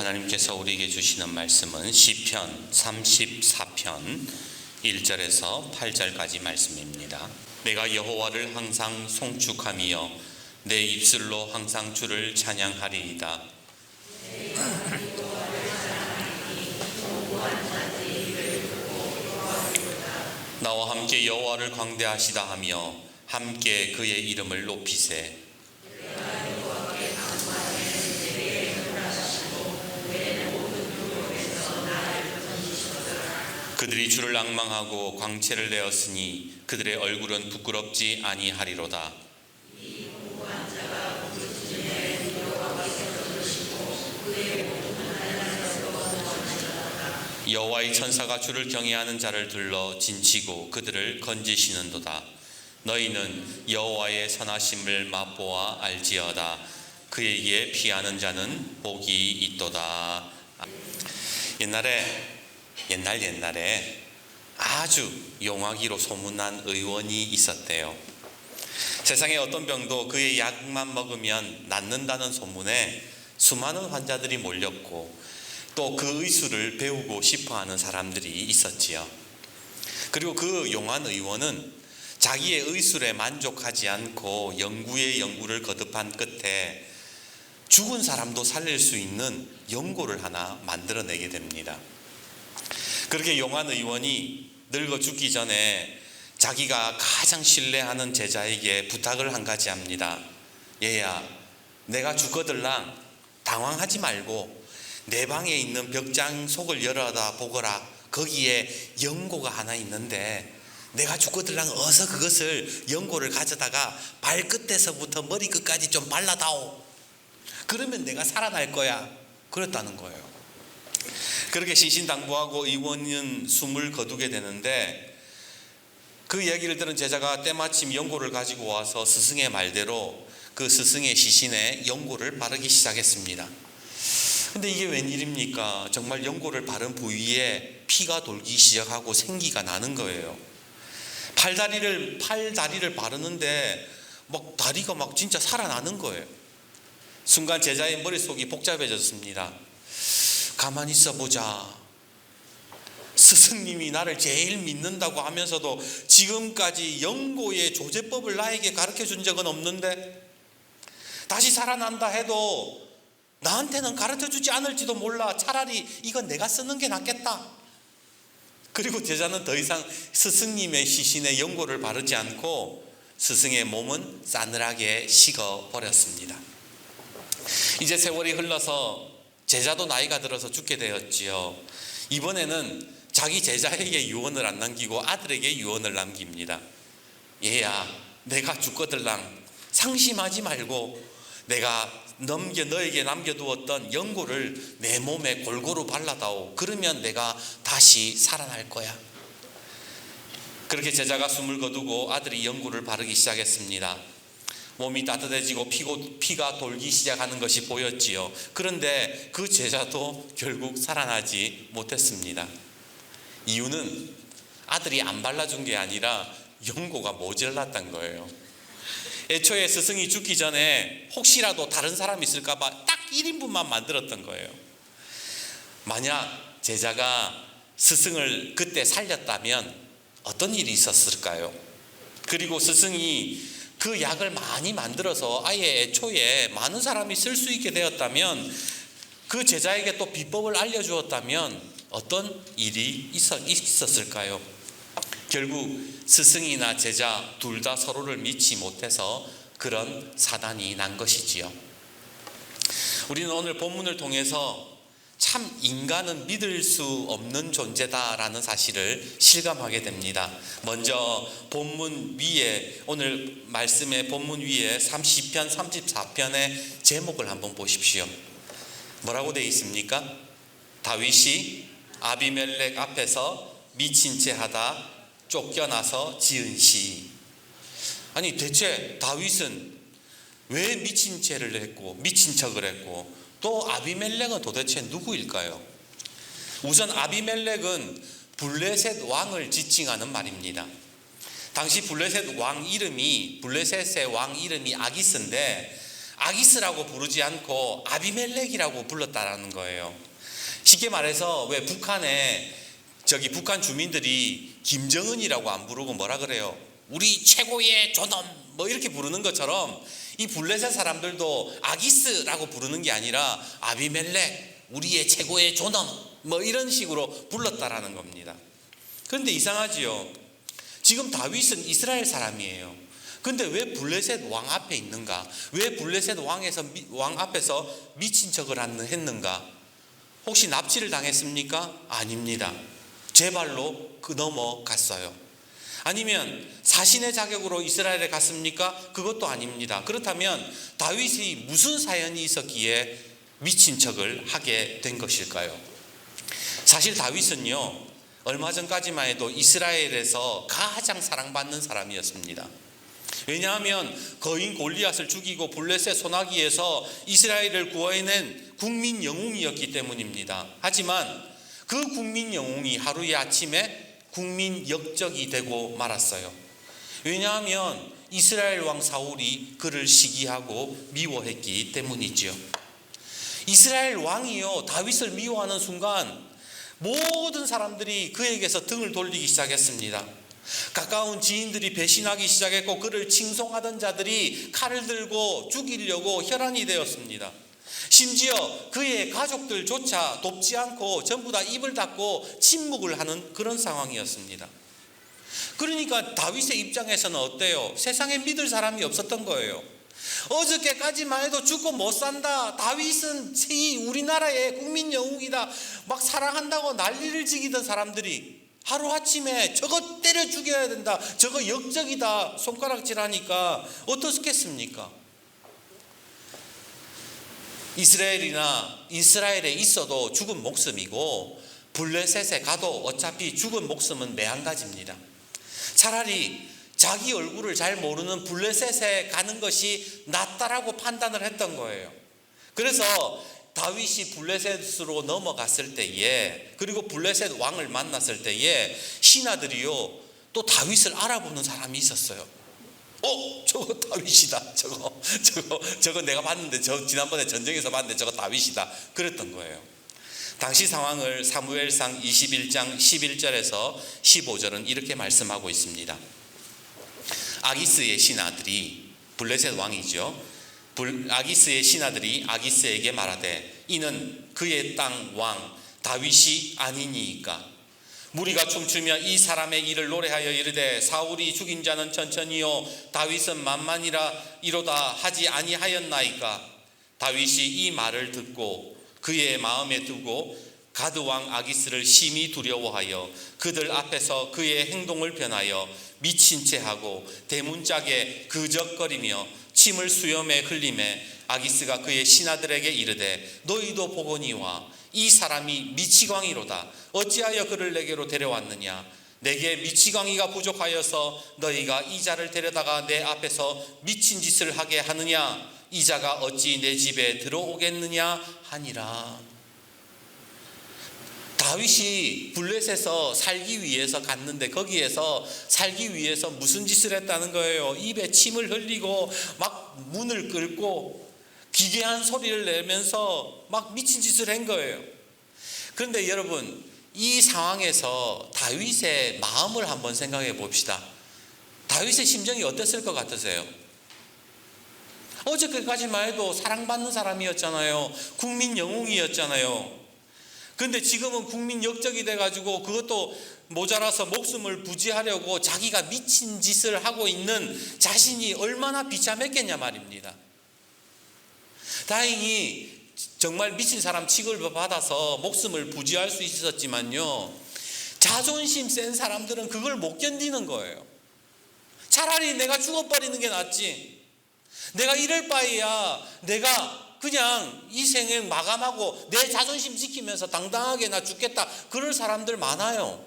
하나님께서 우리에게 주시는 말씀은 시편 34편 1절에서 8절까지 말씀입니다. 내가 여호와를 항상 송축하며 내 입술로 항상 주를 찬양하리이다. 나와 함께 여호와를 광대하시다 하며 함께 그의 이름을 높이세. 그들이 주를 앙망하고 광채를 내었으니 그들의 얼굴은 부끄럽지 아니하리로다. 여호와의 천사가 주를 경외하는 자를 둘러 진치고 그들을 건지시는도다. 너희는 여호와의 선하심을 맛보아 알지어다. 그에게 피하는 자는 복이 있도다. 옛날에 아주 용하기로 소문난 의원이 있었대요. 세상에 어떤 병도 그의 약만 먹으면 낫는다는 소문에 수많은 환자들이 몰렸고 또 그 의술을 배우고 싶어하는 사람들이 있었지요. 그리고 그 용한 의원은 자기의 의술에 만족하지 않고 연구를 거듭한 끝에 죽은 사람도 살릴 수 있는 연고를 하나 만들어내게 됩니다. 그렇게 용한 의원이 늙어 죽기 전에 자기가 가장 신뢰하는 제자에게 부탁을 한 가지 합니다. 얘야, 내가 죽거들랑 당황하지 말고 내 방에 있는 벽장 속을 열어다 보거라. 거기에 연고가 하나 있는데 내가 죽거들랑 어서 그것을 연고를 가져다가 발끝에서부터 머리끝까지 좀 발라다오. 그러면 내가 살아날 거야. 그랬다는 거예요. 그렇게 신신당부하고 의원은 숨을 거두게 되는데 그 이야기를 들은 제자가 때마침 연고를 가지고 와서 스승의 말대로 그 스승의 시신에 연고를 바르기 시작했습니다. 근데 이게 웬일입니까? 정말 연고를 바른 부위에 피가 돌기 시작하고 생기가 나는 거예요. 팔다리를 바르는데 막 다리가 막 진짜 살아나는 거예요. 순간 제자의 머릿속이 복잡해졌습니다. 가만히 있어보자. 스승님이 나를 제일 믿는다고 하면서도 지금까지 연고의 조제법을 나에게 가르쳐준 적은 없는데 다시 살아난다 해도 나한테는 가르쳐주지 않을지도 몰라. 차라리 이건 내가 쓰는 게 낫겠다. 그리고 제자는 더 이상 스승님의 시신에 연고를 바르지 않고 스승의 몸은 싸늘하게 식어버렸습니다. 이제 세월이 흘러서 제자도 나이가 들어서 죽게 되었지요. 이번에는 자기 제자에게 유언을 안 남기고 아들에게 유언을 남깁니다. 얘야, 내가 죽거들랑 상심하지 말고 내가 너에게 남겨두었던 연고를 내 몸에 골고루 발라다오. 그러면 내가 다시 살아날 거야. 그렇게 제자가 숨을 거두고 아들이 연고를 바르기 시작했습니다. 몸이 따뜻해지고 피가 돌기 시작하는 것이 보였지요. 그런데 그 제자도 결국 살아나지 못했습니다. 이유는 아들이 안 발라준 게 아니라 연고가 모자랐던 거예요. 애초에 스승이 죽기 전에 혹시라도 다른 사람이 있을까 봐 딱 1인분만 만들었던 거예요. 만약 제자가 스승을 그때 살렸다면 어떤 일이 있었을까요? 그리고 스승이 그 약을 많이 만들어서 아예 애초에 많은 사람이 쓸 수 있게 되었다면 그 제자에게 또 비법을 알려주었다면 어떤 일이 있었을까요? 결국 스승이나 제자 둘 다 서로를 믿지 못해서 그런 사단이 난 것이지요. 우리는 오늘 본문을 통해서 참 인간은 믿을 수 없는 존재다라는 사실을 실감하게 됩니다. 먼저 본문 위에, 오늘 말씀의 본문 위에 30편 34편의 제목을 한번 보십시오. 뭐라고 되어 있습니까? 다윗이 아비멜렉 앞에서 미친 채 하다 쫓겨나서 지은 시. 아니 대체 다윗은 왜 미친 채를 했고 미친 척을 했고 또 아비멜렉은 도대체 누구일까요? 우선 아비멜렉은 블레셋 왕을 지칭하는 말입니다. 당시 블레셋의 왕 이름이 아기스인데 아기스라고 부르지 않고 아비멜렉이라고 불렀다라는 거예요. 쉽게 말해서 왜 북한에 북한 주민들이 김정은이라고 안 부르고 뭐라 그래요? 우리 최고의 존엄 뭐 이렇게 부르는 것처럼 이 블레셋 사람들도 아기스라고 부르는 게 아니라 아비멜렉 우리의 최고의 존엄 뭐 이런 식으로 불렀다라는 겁니다. 그런데 이상하지요. 지금 다윗은 이스라엘 사람이에요. 근데 왜 블레셋 왕 앞에 있는가? 왜 블레셋 왕 앞에서 미친 척을 했는가? 혹시 납치를 당했습니까? 아닙니다. 제 발로 넘어갔어요. 아니면 사신의 자격으로 이스라엘에 갔습니까? 그것도 아닙니다. 그렇다면 다윗이 무슨 사연이 있었기에 미친 척을 하게 된 것일까요? 사실 다윗은요, 얼마 전까지만 해도 이스라엘에서 가장 사랑받는 사람이었습니다. 왜냐하면 거인 골리앗을 죽이고 블레셋 소나기에서 이스라엘을 구해낸 국민 영웅이었기 때문입니다. 하지만 그 국민 영웅이 하루의 아침에 국민 역적이 되고 말았어요. 왜냐하면 이스라엘 왕 사울이 그를 시기하고 미워했기 때문이죠. 이스라엘 왕이요, 다윗을 미워하는 순간 모든 사람들이 그에게서 등을 돌리기 시작했습니다. 가까운 지인들이 배신하기 시작했고 그를 칭송하던 자들이 칼을 들고 죽이려고 혈안이 되었습니다. 심지어 그의 가족들조차 돕지 않고 전부 다 입을 닫고 침묵을 하는 그런 상황이었습니다. 그러니까 다윗의 입장에서는 어때요? 세상에 믿을 사람이 없었던 거예요. 어저께까지만 해도 죽고 못 산다, 다윗은 우리나라의 국민 영웅이다, 막 사랑한다고 난리를 지기던 사람들이 하루아침에 저거 때려 죽여야 된다, 저거 역적이다 손가락질하니까 어떻겠습니까? 이스라엘에 있어도 죽은 목숨이고 블레셋에 가도 어차피 죽은 목숨은 매한가지입니다. 차라리 자기 얼굴을 잘 모르는 블레셋에 가는 것이 낫다라고 판단을 했던 거예요. 그래서 다윗이 블레셋으로 넘어갔을 때에, 그리고 블레셋 왕을 만났을 때에 신하들이요 또 다윗을 알아보는 사람이 있었어요. 저거 다윗이다. 저거 내가 봤는데, 지난번에 전쟁에서 봤는데 저거 다윗이다. 그랬던 거예요. 당시 상황을 사무엘상 21장 11절에서 15절은 이렇게 말씀하고 있습니다. 아기스의 신하들이, 블레셋 왕이죠, 아기스의 신하들이 아기스에게 말하되 이는 그의 땅 왕 다윗이 아니니이까. 무리가 춤추며 이 사람의 일을 노래하여 이르되 사울이 죽인 자는 천천히요 다윗은 만만이라 이로다 하지 아니하였나이까. 다윗이 이 말을 듣고 그의 마음에 두고 가드 왕 아기스를 심히 두려워하여 그들 앞에서 그의 행동을 변하여 미친 채 하고 대문짝에 그적거리며 침을 수염에 흘리매 아기스가 그의 신하들에게 이르되 너희도 보거니와 이 사람이 미치광이로다. 어찌하여 그를 내게로 데려왔느냐? 내게 미치광이가 부족하여서 너희가 이 자를 데려다가 내 앞에서 미친 짓을 하게 하느냐? 이 자가 어찌 내 집에 들어오겠느냐 하니라. 다윗이 블레셋에서 살기 위해서 갔는데 거기에서 살기 위해서 무슨 짓을 했다는 거예요? 입에 침을 흘리고 막 문을 끌고 기괴한 소리를 내면서 막 미친 짓을 한 거예요. 그런데 여러분, 이 상황에서 다윗의 마음을 한번 생각해 봅시다. 다윗의 심정이 어땠을 것 같으세요? 어저께까지만 해도 사랑받는 사람이었잖아요. 국민 영웅이었잖아요. 그런데 지금은 국민 역적이 돼가지고 그것도 모자라서 목숨을 부지하려고 자기가 미친 짓을 하고 있는 자신이 얼마나 비참했겠냐 말입니다. 다행히 정말 미친 사람 취급을 받아서 목숨을 부지할 수 있었지만요, 자존심 센 사람들은 그걸 못 견디는 거예요. 차라리 내가 죽어버리는 게 낫지, 내가 이럴 바에야 내가 그냥 이 생을 마감하고 내 자존심 지키면서 당당하게 나 죽겠다, 그럴 사람들 많아요.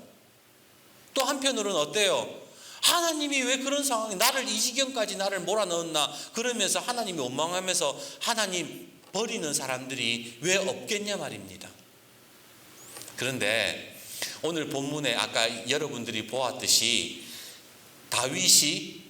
또 한편으로는 어때요? 하나님이 왜 그런 상황에 나를 이 지경까지 나를 몰아넣었나 그러면서 하나님이 원망하면서 하나님 버리는 사람들이 왜 없겠냐 말입니다. 그런데 오늘 본문에 아까 여러분들이 보았듯이 다윗이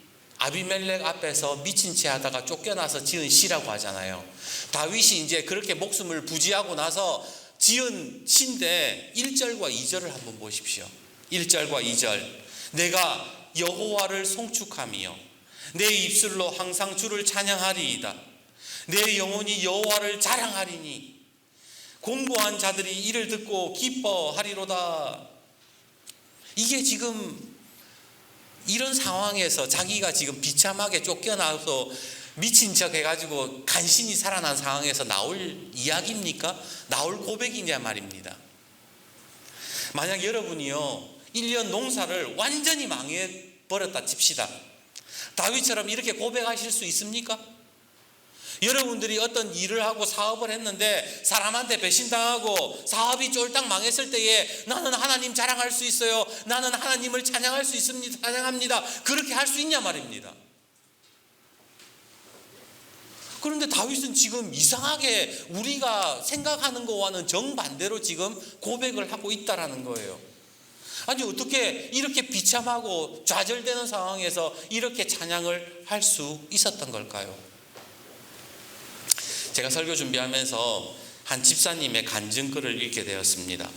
아비멜렉 앞에서 미친 채 하다가 쫓겨나서 지은 시라고 하잖아요. 다윗이 이제 그렇게 목숨을 부지하고 나서 지은 시인데 1절과 2절을 한번 보십시오. 1절과 2절. 내가 여호와를 송축하며 내 입술로 항상 주를 찬양하리이다. 내 영혼이 여호와를 자랑하리니 공고한 자들이 이를 듣고 기뻐하리로다. 이게 지금 이런 상황에서 자기가 지금 비참하게 쫓겨나서 미친 척 해가지고 간신히 살아난 상황에서 나올 이야기입니까? 나올 고백이냐 말입니다. 만약 여러분이요 1년 농사를 완전히 망해버렸다 칩시다. 다윗처럼 이렇게 고백하실 수 있습니까? 여러분들이 어떤 일을 하고 사업을 했는데 사람한테 배신당하고 사업이 쫄딱 망했을 때에 나는 하나님 자랑할 수 있어요. 나는 하나님을 찬양할 수 있습니다. 찬양합니다. 그렇게 할 수 있냐 말입니다. 그런데 다윗은 지금 이상하게 우리가 생각하는 것과는 정반대로 지금 고백을 하고 있다라는 거예요. 아니 어떻게 이렇게 비참하고 좌절되는 상황에서 이렇게 찬양을 할 수 있었던 걸까요? 제가 설교 준비하면서 한 집사님의 간증글을 읽게 되었습니다.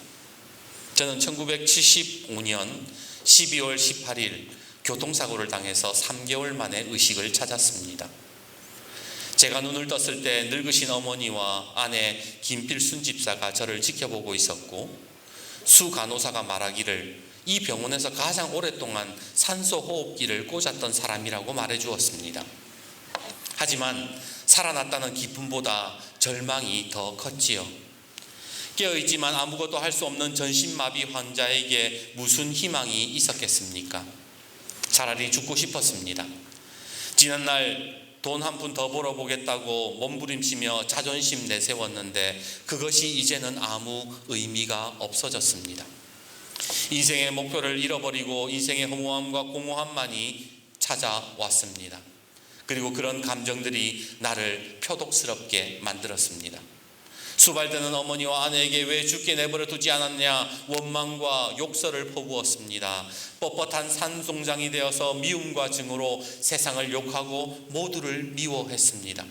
저는 1975년 12월 18일 교통사고를 당해서 3개월 만에 의식을 찾았습니다. 제가 눈을 떴을 때 늙으신 어머니와 아내 김필순 집사가 저를 지켜보고 있었고 수 간호사가 말하기를 이 병원에서 가장 오랫동안 산소 호흡기를 꽂았던 사람이라고 말해 주었습니다. 하지만 살아났다는 기쁨보다 절망이 더 컸지요. 깨어있지만 아무것도 할 수 없는 전신마비 환자에게 무슨 희망이 있었겠습니까? 차라리 죽고 싶었습니다. 지난날 돈 한 푼 더 벌어보겠다고 몸부림치며 자존심 내세웠는데 그것이 이제는 아무 의미가 없어졌습니다. 인생의 목표를 잃어버리고 인생의 허무함과 공허함만이 찾아왔습니다. 그리고 그런 감정들이 나를 표독스럽게 만들었습니다. 수발되는 어머니와 아내에게 왜 죽게 내버려 두지 않았냐 원망과 욕설을 퍼부었습니다. 뻣뻣한 산송장이 되어서 미움과 증오로 세상을 욕하고 모두를 미워했습니다.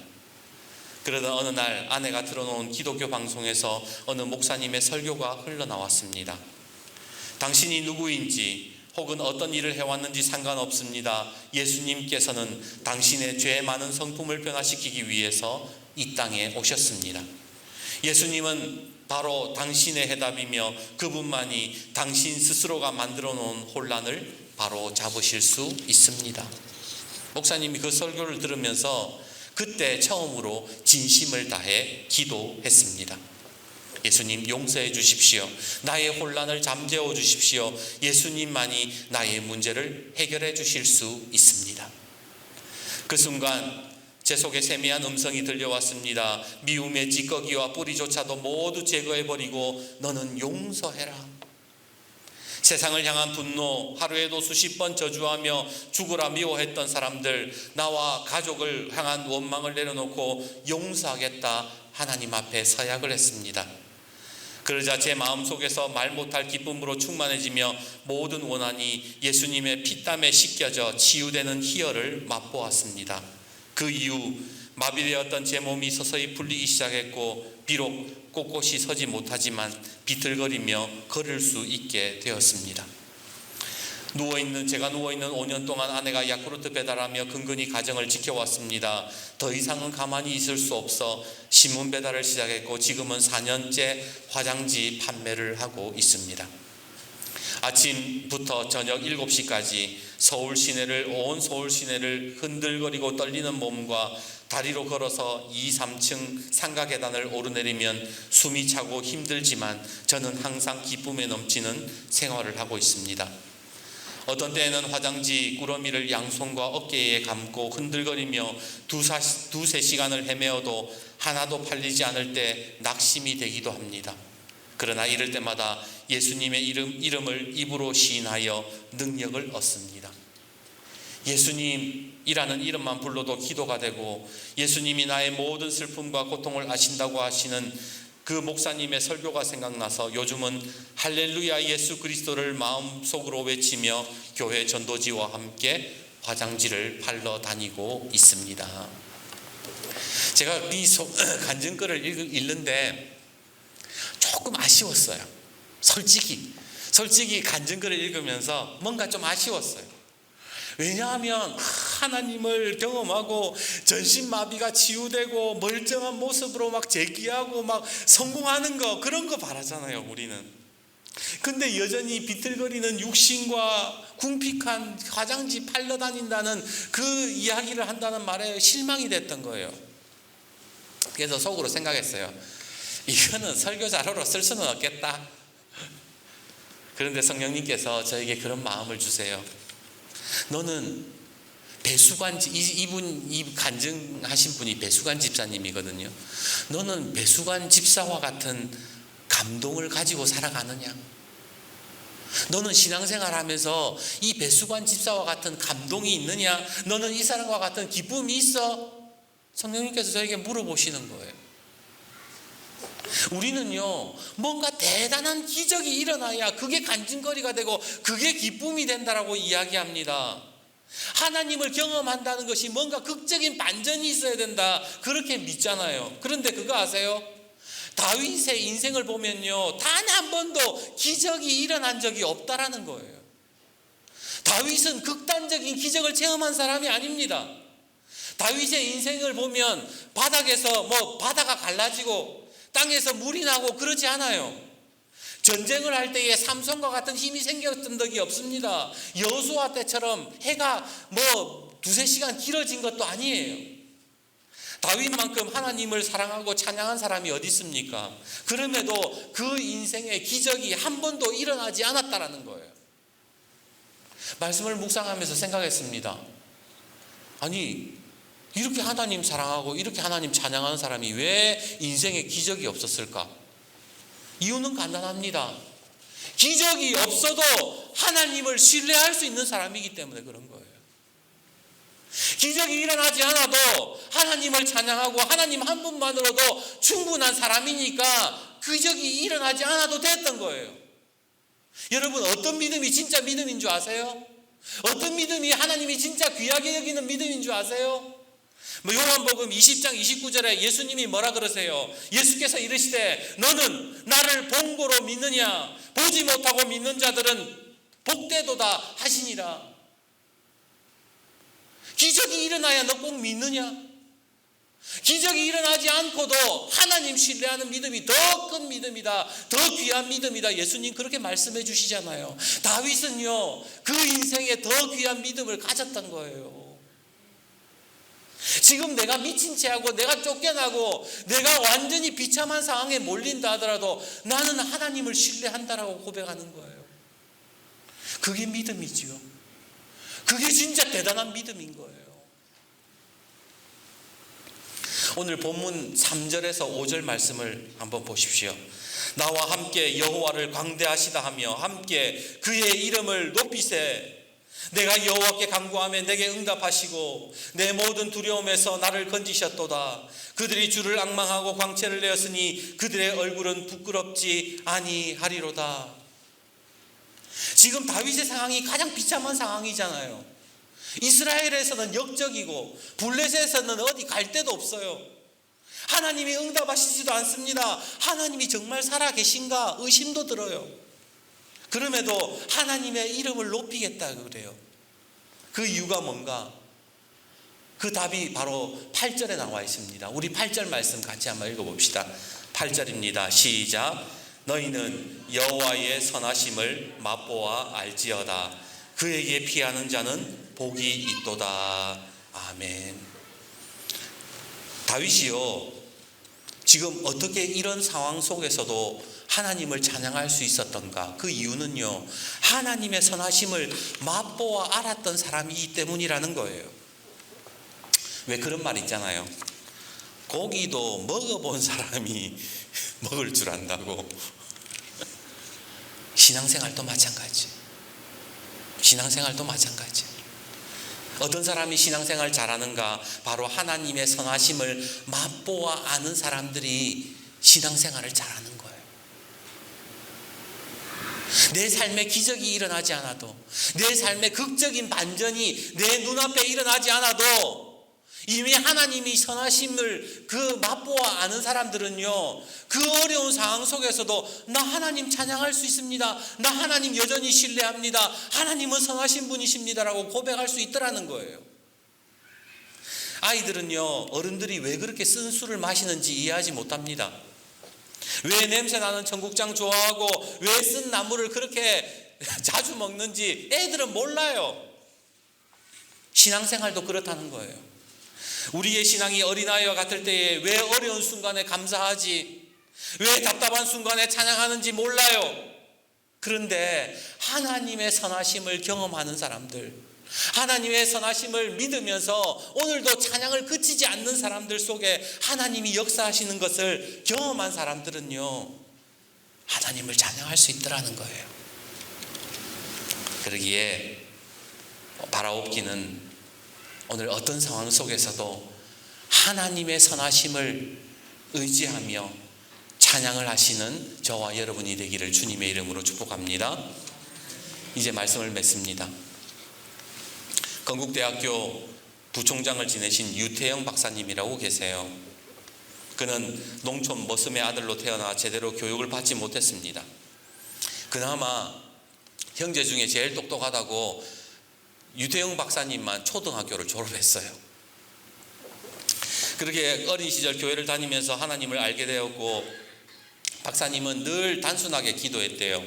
그러던 어느 날 아내가 틀어놓은 기독교 방송에서 어느 목사님의 설교가 흘러나왔습니다. 당신이 누구인지 혹은 어떤 일을 해왔는지 상관없습니다. 예수님께서는 당신의 죄 많은 성품을 변화시키기 위해서 이 땅에 오셨습니다. 예수님은 바로 당신의 해답이며 그분만이 당신 스스로가 만들어 놓은 혼란을 바로 잡으실 수 있습니다. 목사님이 그 설교를 들으면서 그때 처음으로 진심을 다해 기도했습니다. 예수님 용서해 주십시오. 나의 혼란을 잠재워 주십시오. 예수님만이 나의 문제를 해결해 주실 수 있습니다. 그 순간 제 속에 세미한 음성이 들려왔습니다. 미움의 찌꺼기와 뿌리조차도 모두 제거해버리고 너는 용서해라. 세상을 향한 분노, 하루에도 수십 번 저주하며 죽으라 미워했던 사람들, 나와 가족을 향한 원망을 내려놓고 용서하겠다 하나님 앞에 서약을 했습니다. 그러자 제 마음속에서 말 못할 기쁨으로 충만해지며 모든 원한이 예수님의 피땀에 씻겨져 치유되는 희열을 맛보았습니다. 그 이후 마비되었던 제 몸이 서서히 풀리기 시작했고 비록 꼿꼿이 서지 못하지만 비틀거리며 걸을 수 있게 되었습니다. 제가 누워있는 5년 동안 아내가 야쿠르트 배달하며 근근히 가정을 지켜왔습니다. 더 이상은 가만히 있을 수 없어 신문 배달을 시작했고 지금은 4년째 화장지 판매를 하고 있습니다. 아침부터 저녁 7시까지 온 서울 시내를 흔들거리고 떨리는 몸과 다리로 걸어서 2, 3층 상가 계단을 오르내리면 숨이 차고 힘들지만 저는 항상 기쁨에 넘치는 생활을 하고 있습니다. 어떤 때에는 화장지 꾸러미를 양손과 어깨에 감고 흔들거리며 두세 시간을 헤매어도 하나도 팔리지 않을 때 낙심이 되기도 합니다. 그러나 이럴 때마다 예수님의 이름을 입으로 시인하여 능력을 얻습니다. 예수님이라는 이름만 불러도 기도가 되고 예수님이 나의 모든 슬픔과 고통을 아신다고 하시는 그 목사님의 설교가 생각나서 요즘은 할렐루야 예수 그리스도를 마음속으로 외치며 교회 전도지와 함께 화장지를 팔러 다니고 있습니다. 제가 이 간증글을 읽는데 조금 아쉬웠어요. 솔직히 간증글을 읽으면서 뭔가 좀 아쉬웠어요. 왜냐하면 하나님을 경험하고 전신마비가 치유되고 멀쩡한 모습으로 막 재기하고 막 성공하는 거, 그런 거 바라잖아요, 우리는. 근데 여전히 비틀거리는 육신과 궁핍한 화장지 팔러 다닌다는 그 이야기를 한다는 말에 실망이 됐던 거예요. 그래서 속으로 생각했어요. 이거는 설교 자료로 쓸 수는 없겠다. 그런데 성령님께서 저에게 그런 마음을 주세요. 너는 이 간증하신 분이 배수관 집사님이거든요. 너는 배수관 집사와 같은 감동을 가지고 살아가느냐? 너는 신앙생활 하면서 이 배수관 집사와 같은 감동이 있느냐? 너는 이 사람과 같은 기쁨이 있어? 성령님께서 저에게 물어보시는 거예요. 우리는요, 뭔가 대단한 기적이 일어나야 그게 간증거리가 되고 그게 기쁨이 된다라고 이야기합니다. 하나님을 경험한다는 것이 뭔가 극적인 반전이 있어야 된다, 그렇게 믿잖아요. 그런데 그거 아세요? 다윗의 인생을 보면요, 단 한 번도 기적이 일어난 적이 없다라는 거예요. 다윗은 극단적인 기적을 체험한 사람이 아닙니다. 다윗의 인생을 보면 바닥에서 바다가 갈라지고 땅에서 물이 나고 그러지 않아요. 전쟁을 할 때에 삼손과 같은 힘이 생겼던 적이 없습니다. 여호수아 때처럼 해가 두세 시간 길어진 것도 아니에요. 다윗만큼 하나님을 사랑하고 찬양한 사람이 어디 있습니까? 그럼에도 그 인생에 기적이 한 번도 일어나지 않았다라는 거예요. 말씀을 묵상하면서 생각했습니다. 아니, 이렇게 하나님 사랑하고 이렇게 하나님 찬양하는 사람이 왜 인생에 기적이 없었을까? 이유는 간단합니다. 기적이 없어도 하나님을 신뢰할 수 있는 사람이기 때문에 그런 거예요. 기적이 일어나지 않아도 하나님을 찬양하고 하나님 한 분만으로도 충분한 사람이니까 기적이 일어나지 않아도 됐던 거예요. 여러분, 어떤 믿음이 진짜 믿음인 줄 아세요? 어떤 믿음이 하나님이 진짜 귀하게 여기는 믿음인 줄 아세요? 요한복음 20장 29절에 예수님이 뭐라 그러세요? 예수께서 이르시되 너는 나를 본고로 믿느냐? 보지 못하고 믿는 자들은 복되도다 하시니라. 기적이 일어나야 너 꼭 믿느냐? 기적이 일어나지 않고도 하나님 신뢰하는 믿음이 더 큰 믿음이다, 더 귀한 믿음이다, 예수님 그렇게 말씀해 주시잖아요. 다윗은요, 그 인생에 더 귀한 믿음을 가졌던 거예요. 지금 내가 미친 채 하고 내가 쫓겨나고 내가 완전히 비참한 상황에 몰린다 하더라도 나는 하나님을 신뢰한다라고 고백하는 거예요. 그게 믿음이지요. 그게 진짜 대단한 믿음인 거예요. 오늘 본문 3절에서 5절 말씀을 한번 보십시오. 나와 함께 여호와를 광대하시다 하며 함께 그의 이름을 높이세. 내가 여호와께 간구하며 내게 응답하시고 내 모든 두려움에서 나를 건지셨도다. 그들이 주를 앙망하고 광채를 내었으니 그들의 얼굴은 부끄럽지 아니하리로다. 지금 다윗의 상황이 가장 비참한 상황이잖아요. 이스라엘에서는 역적이고 블레셋에서는 어디 갈 데도 없어요. 하나님이 응답하시지도 않습니다. 하나님이 정말 살아계신가 의심도 들어요. 그럼에도 하나님의 이름을 높이겠다 그래요. 그 이유가 뭔가? 그 답이 바로 8절에 나와 있습니다. 우리 8절 말씀 같이 한번 읽어봅시다. 8절입니다. 시작. 너희는 여호와의 선하심을 맛보아 알지어다. 그에게 피하는 자는 복이 있도다. 아멘. 다윗이요, 지금 어떻게 이런 상황 속에서도 하나님을 찬양할 수 있었던가? 그 이유는요, 하나님의 선하심을 맛보아 알았던 사람이기 때문이라는 거예요. 왜 그런 말 있잖아요. 고기도 먹어본 사람이 먹을 줄 안다고. 신앙생활도 마찬가지. 신앙생활도 마찬가지. 어떤 사람이 신앙생활 잘하는가? 바로 하나님의 선하심을 맛보아 아는 사람들이 신앙생활을 잘하는 거예요. 내 삶에 기적이 일어나지 않아도, 내 삶에 극적인 반전이 내 눈앞에 일어나지 않아도 이미 하나님이 선하심을 그 맛보아 아는 사람들은요, 그 어려운 상황 속에서도 나 하나님 찬양할 수 있습니다, 나 하나님 여전히 신뢰합니다, 하나님은 선하신 분이십니다라고 고백할 수 있더라는 거예요. 아이들은요, 어른들이 왜 그렇게 쓴 술을 마시는지 이해하지 못합니다. 왜 냄새나는 청국장 좋아하고 왜 쓴 나물을 그렇게 자주 먹는지 애들은 몰라요. 신앙생활도 그렇다는 거예요. 우리의 신앙이 어린아이와 같을 때에 왜 어려운 순간에 감사하지, 왜 답답한 순간에 찬양하는지 몰라요. 그런데 하나님의 선하심을 경험하는 사람들, 하나님의 선하심을 믿으면서 오늘도 찬양을 그치지 않는 사람들 속에 하나님이 역사하시는 것을 경험한 사람들은요, 하나님을 찬양할 수 있더라는 거예요. 그러기에 바라옵기는 오늘 어떤 상황 속에서도 하나님의 선하심을 의지하며 찬양을 하시는 저와 여러분이 되기를 주님의 이름으로 축복합니다. 이제 말씀을 맺습니다. 건국대학교 부총장을 지내신 유태영 박사님이라고 계세요. 그는 농촌 머슴의 아들로 태어나 제대로 교육을 받지 못했습니다. 그나마 형제 중에 제일 똑똑하다고 유태영 박사님만 초등학교를 졸업했어요. 그렇게 어린 시절 교회를 다니면서 하나님을 알게 되었고, 박사님은 늘 단순하게 기도했대요.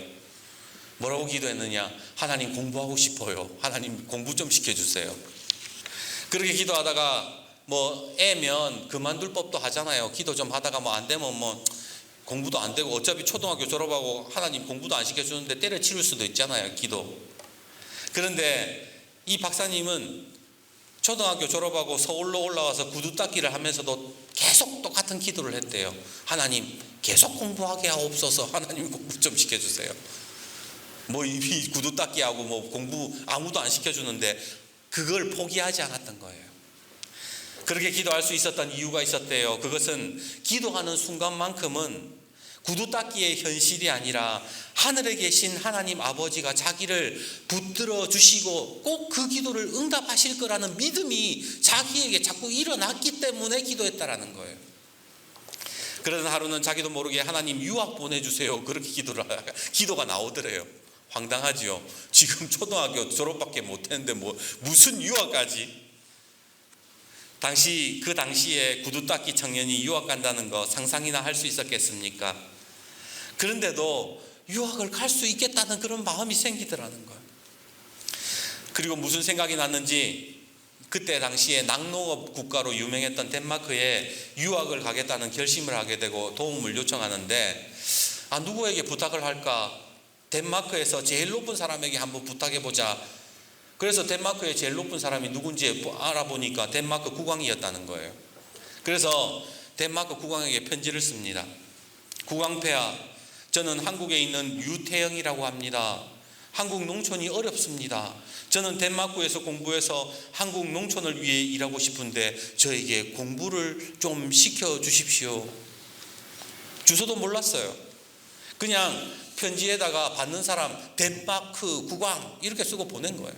뭐라고 기도했느냐? 하나님 공부하고 싶어요. 하나님 공부 좀 시켜주세요. 그렇게 기도하다가 애면 그만둘 법도 하잖아요. 기도 좀 하다가 안 되면 공부도 안 되고, 어차피 초등학교 졸업하고 하나님 공부도 안 시켜주는데 때려치울 수도 있잖아요, 기도. 그런데 이 박사님은 초등학교 졸업하고 서울로 올라와서 구두 닦기를 하면서도 계속 똑같은 기도를 했대요. 하나님 계속 공부하게 하옵소서. 하나님 공부 좀 시켜주세요. 이 구두 닦기하고 공부 아무도 안 시켜주는데 그걸 포기하지 않았던 거예요. 그렇게 기도할 수 있었던 이유가 있었대요. 그것은 기도하는 순간만큼은 구두 닦기의 현실이 아니라 하늘에 계신 하나님 아버지가 자기를 붙들어 주시고 꼭 그 기도를 응답하실 거라는 믿음이 자기에게 자꾸 일어났기 때문에 기도했다라는 거예요. 그러던 하루는 자기도 모르게 하나님 유학 보내주세요, 그렇게 기도가 나오더래요. 황당하지요. 지금 초등학교 졸업밖에 못했는데 무슨 유학까지. 그 당시에 구두 닦기 청년이 유학 간다는 거 상상이나 할 수 있었겠습니까? 그런데도 유학을 갈 수 있겠다는 그런 마음이 생기더라는 거예요. 그리고 무슨 생각이 났는지 그때 당시에 낙농업 국가로 유명했던 덴마크에 유학을 가겠다는 결심을 하게 되고 도움을 요청하는데, 누구에게 부탁을 할까? 덴마크에서 제일 높은 사람에게 한번 부탁해보자. 그래서 덴마크의 제일 높은 사람이 누군지 알아보니까 덴마크 국왕이었다는 거예요. 그래서 덴마크 국왕에게 편지를 씁니다. 국왕폐하, 저는 한국에 있는 유태영이라고 합니다. 한국 농촌이 어렵습니다. 저는 덴마크에서 공부해서 한국 농촌을 위해 일하고 싶은데 저에게 공부를 좀 시켜주십시오. 주소도 몰랐어요. 그냥 편지에다가 받는 사람 덴마크 국왕 이렇게 쓰고 보낸 거예요.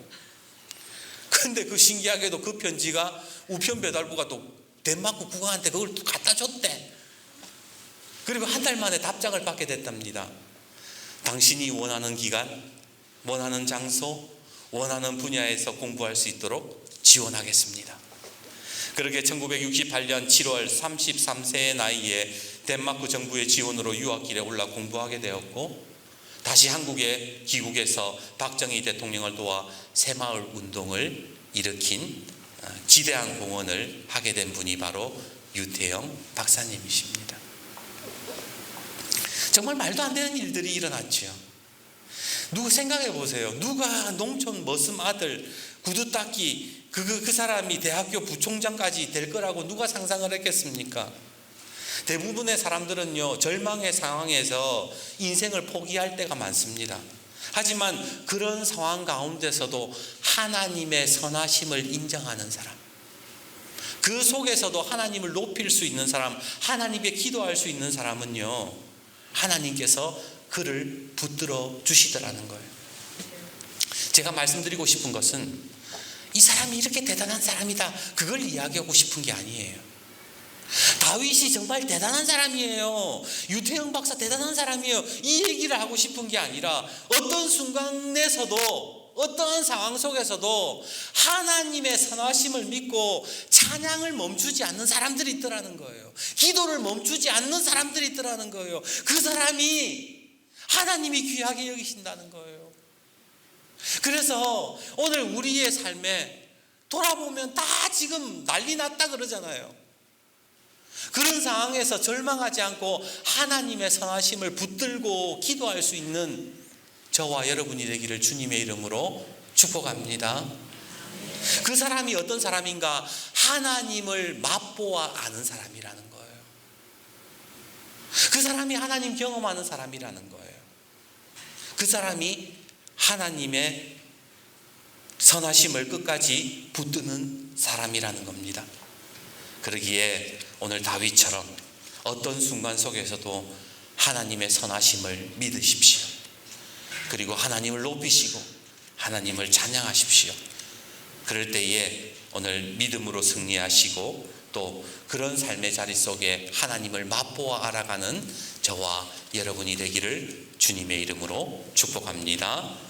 근데 그 신기하게도 그 편지가 우편 배달부가 또 덴마크 국왕한테 그걸 또 갖다 줬대. 그리고 한 달 만에 답장을 받게 됐답니다. 당신이 원하는 기간, 원하는 장소, 원하는 분야에서 공부할 수 있도록 지원하겠습니다. 그렇게 1968년 7월 33세의 나이에 덴마크 정부의 지원으로 유학길에 올라 공부하게 되었고, 다시 한국에 귀국해서 박정희 대통령을 도와 새마을 운동을 일으킨 지대한 공헌을 하게 된 분이 바로 유태영 박사님이십니다. 정말 말도 안 되는 일들이 일어났죠. 누구 생각해 보세요. 누가 농촌 머슴 아들 구두 닦기 그 사람이 대학교 부총장까지 될 거라고 누가 상상을 했겠습니까? 대부분의 사람들은요, 절망의 상황에서 인생을 포기할 때가 많습니다. 하지만 그런 상황 가운데서도 하나님의 선하심을 인정하는 사람, 그 속에서도 하나님을 높일 수 있는 사람, 하나님께 기도할 수 있는 사람은요, 하나님께서 그를 붙들어 주시더라는 거예요. 제가 말씀드리고 싶은 것은 이 사람이 이렇게 대단한 사람이다, 그걸 이야기하고 싶은 게 아니에요. 다윗이 정말 대단한 사람이에요. 유태영 박사 대단한 사람이에요. 이 얘기를 하고 싶은 게 아니라 어떤 순간에서도, 어떠한 상황 속에서도 하나님의 선하심을 믿고 찬양을 멈추지 않는 사람들이 있더라는 거예요. 기도를 멈추지 않는 사람들이 있더라는 거예요. 그 사람이 하나님이 귀하게 여기신다는 거예요. 그래서 오늘 우리의 삶에 돌아보면 다 지금 난리 났다 그러잖아요. 그런 상황에서 절망하지 않고 하나님의 선하심을 붙들고 기도할 수 있는 저와 여러분이 되기를 주님의 이름으로 축복합니다. 그 사람이 어떤 사람인가? 하나님을 맛보아 아는 사람이라는 거예요. 그 사람이 하나님 경험하는 사람이라는 거예요. 그 사람이 하나님의 선하심을 끝까지 붙드는 사람이라는 겁니다. 그러기에 오늘 다윗처럼 어떤 순간 속에서도 하나님의 선하심을 믿으십시오. 그리고 하나님을 높이시고 하나님을 찬양하십시오. 그럴 때에 오늘 믿음으로 승리하시고 또 그런 삶의 자리 속에 하나님을 맛보아 알아가는 저와 여러분이 되기를 주님의 이름으로 축복합니다.